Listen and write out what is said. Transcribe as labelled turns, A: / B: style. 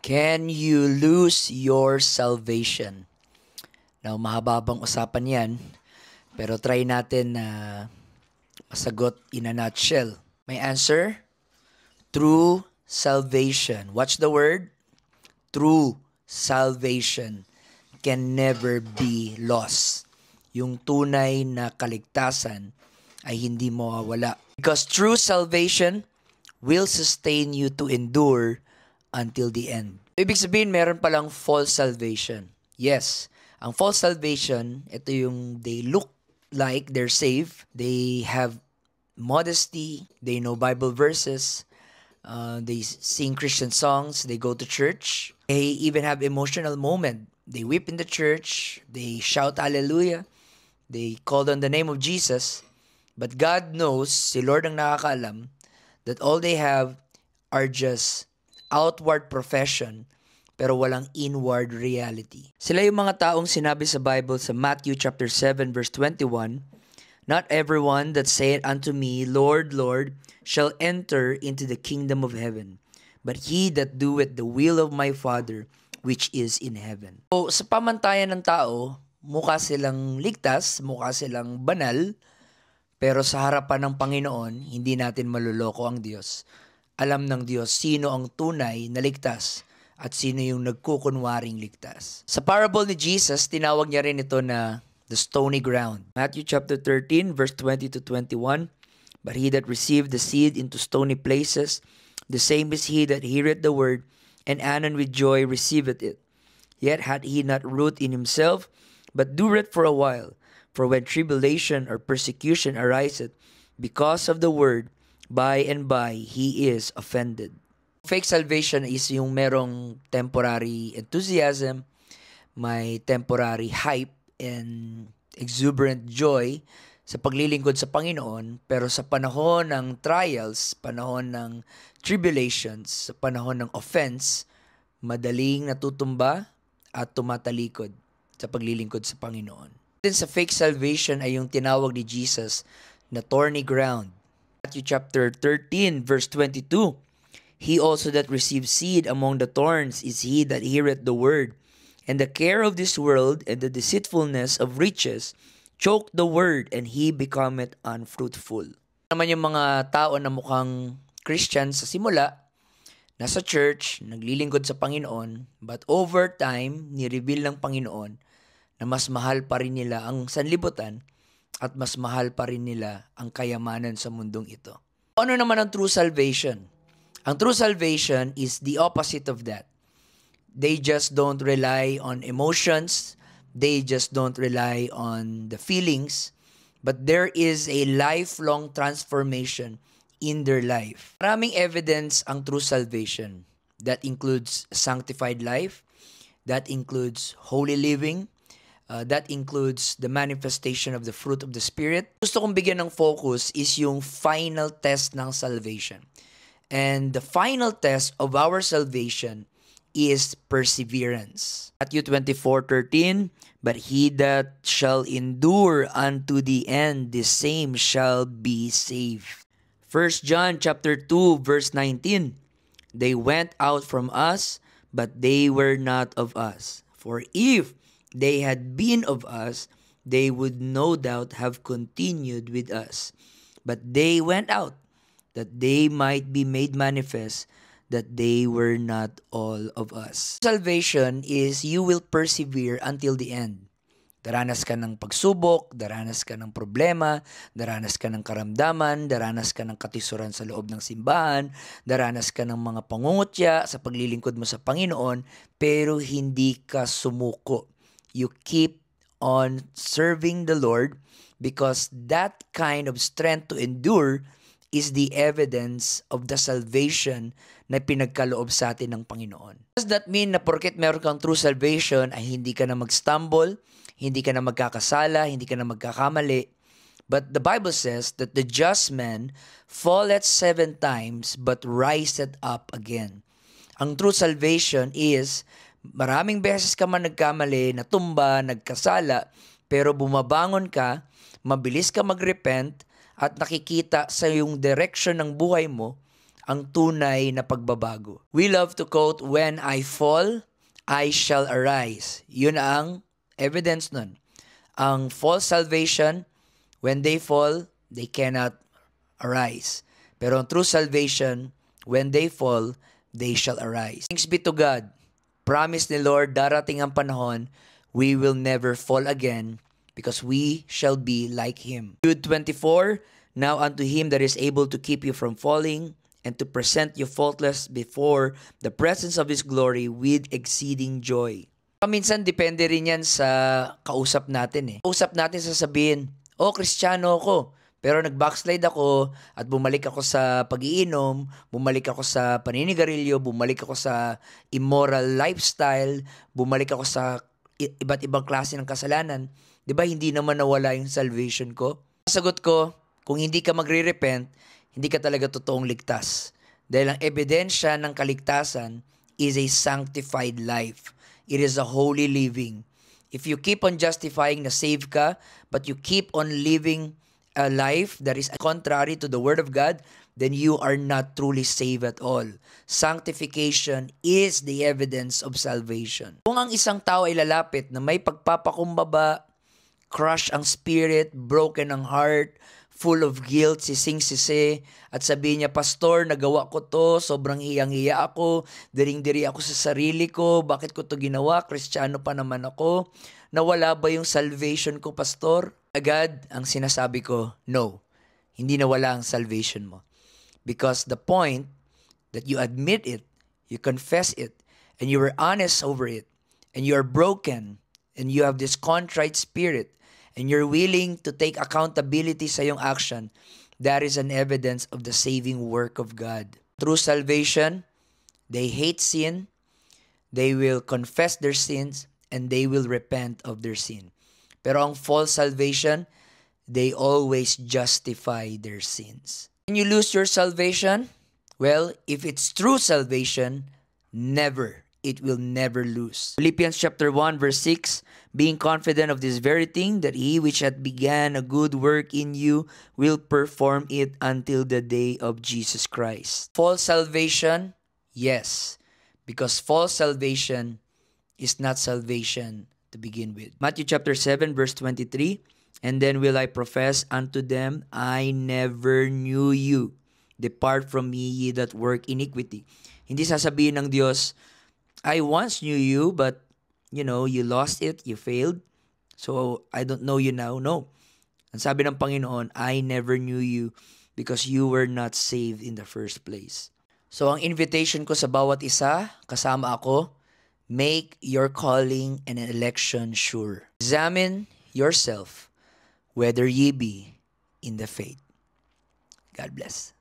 A: Can you lose your salvation? Now, mahababang usapan yan, pero try natin na masagot in a nutshell. My answer? True salvation. Watch the word. True salvation can never be lost. Yung tunay na kaligtasan ay hindi mawawala. Because true salvation will sustain you to endure until the end. Ibig sabihin, meron palang false salvation. Yes, ang false salvation, ito yung they look like they're saved, they have modesty, they know Bible verses, they sing Christian songs, they go to church, they even have emotional moment. They weep in the church, they shout hallelujah, they call on the name of Jesus, but God knows, si Lord ang nakakaalam, that all they have are just outward profession pero walang inward reality. Sila yung mga taong sinabi sa Bible sa Matthew chapter 7 verse 21, "Not everyone that saith unto me, Lord, Lord, shall enter into the kingdom of heaven, but he that doeth the will of my Father which is in heaven." So, sa pamantayan ng tao, mukha silang ligtas, mukha silang banal, pero sa harapan ng Panginoon, hindi natin maluloko ang Diyos. Alam ng Diyos sino ang tunay na ligtas at sino yung nagkukunwaring ligtas. Sa parable ni Jesus, tinawag niya rin ito na the stony ground. Matthew chapter 13 verse 20 to 21, "But he that received the seed into stony places, the same is he that heareth the word, and anon with joy receiveth it. Yet had he not root in himself, but dureth for a while. For when tribulation or persecution ariseth because of the word, by and by he is offended." Fake salvation is yung merong temporary enthusiasm, may temporary hype and exuberant joy sa paglilingkod sa Panginoon, pero sa panahon ng trials, panahon ng tribulations, sa panahon ng offense, madaling natutumba at tumatalikod sa paglilingkod sa Panginoon. Din sa fake salvation ay yung tinawag ni Jesus na thorny ground. Matthew chapter 13 verse 22, "He also that receives seed among the thorns is he that heareth the word, and the care of this world and the deceitfulness of riches choke the word, and he becometh unfruitful." Naman yung mga tao na mukhang Christian sa simula, nasa church, naglilingkod sa Panginoon, but over time, ni-reveal ng Panginoon na mas mahal pa rin nila ang sanlibutan at mas mahal pa rin nila ang kayamanan sa mundong ito. Ano naman ang true salvation? Ang true salvation is the opposite of that. They just don't rely on emotions. They just don't rely on the feelings. But there is a lifelong transformation in their life. Maraming evidence ang true salvation. That includes sanctified life. That includes holy living. That includes the manifestation of the fruit of the Spirit. Gusto kong bigyan ng focus is yung final test ng salvation. And the final test of our salvation is perseverance. Matthew 24:13, "But he that shall endure unto the end, the same shall be saved." 1 John chapter 2 verse 19, "They went out from us, but they were not of us. For if they had been of us, they would no doubt have continued with us. But they went out, that they might be made manifest that they were not all of us." Salvation is you will persevere until the end. Daranas ka ng pagsubok, daranas ka ng problema, daranas ka ng karamdaman, daranas ka ng katisuran sa loob ng simbahan, daranas ka ng mga pangungutya sa paglilingkod mo sa Panginoon, pero hindi ka sumuko. You keep on serving the Lord because that kind of strength to endure is the evidence of the salvation na pinagkaloob sa atin ng Panginoon. Does that mean na porket meron kang true salvation ay hindi ka na mag-stumble, hindi ka na magkakasala, hindi ka na magkakamali? But the Bible says that the just man falleth 7 times but riseth up again. Ang true salvation is maraming beses ka man nagkamali, natumba, nagkasala, pero bumabangon ka, mabilis ka mag-repent, at nakikita sa yung direction ng buhay mo ang tunay na pagbabago. We love to quote, "When I fall, I shall arise." Yun ang evidence nun. Ang false salvation, when they fall, they cannot arise. Pero ang true salvation, when they fall, they shall arise. Thanks be to God. Promise ni Lord, darating ang panahon, we will never fall again because we shall be like Him. Jude 24, "Now unto Him that is able to keep you from falling, and to present you faultless before the presence of His glory with exceeding joy." Minsan, depende rin yan sa kausap natin. Kausap natin sasabihin, Kristiyano ako, pero nag-backslide ako at bumalik ako sa pag-iinom, bumalik ako sa paninigarilyo, bumalik ako sa immoral lifestyle, bumalik ako sa iba't ibang klase ng kasalanan. Diba, hindi naman nawala yung salvation ko? Sagot ko, kung hindi ka magre-repent, hindi ka talaga totoong ligtas. Dahil ang ebidensya ng kaligtasan is a sanctified life. It is a holy living. If you keep on justifying na save ka, but you keep on living a life that is contrary to the Word of God, then you are not truly saved at all. Sanctification is the evidence of salvation. Kung ang isang tao ay lalapit na may pagpapakumbaba, crush ang spirit, broken ang heart, full of guilt, sising-sisi, at sabihin niya, "Pastor, nagawa ko to, sobrang hiyang-hiya ako, diring-diri ako sa sarili ko, bakit ko to ginawa, Kristiyano pa naman ako, nawala ba yung salvation ko, Pastor?" Agad, ang sinasabi ko, no, hindi nawala ang salvation mo. Because the point that you admit it, you confess it, and you were honest over it, and you are broken, and you have this contrite spirit, and you're willing to take accountability sa iyong action, that is an evidence of the saving work of God. Through salvation, they hate sin, they will confess their sins, and they will repent of their sin. Pero ang false salvation, they always justify their sins. When you lose your salvation, well, if it's true salvation, never. It will never lose. Philippians chapter 1 verse 6, "Being confident of this very thing, that He which hath began a good work in you will perform it until the day of Jesus Christ." False salvation, yes, because false salvation is not salvation to begin with. Matthew chapter 7 verse 23, "And then will I profess unto them, I never knew you. Depart from me, ye that work iniquity." Hindi sasabihin ng Diyos, "I once knew you, but, you lost it, you failed. So, I don't know you now." No. Ang sabi ng Panginoon, "I never knew you because you were not saved in the first place." So, ang invitation ko sa bawat isa, kasama ako, make your calling and election sure. Examine yourself whether ye be in the faith. God bless.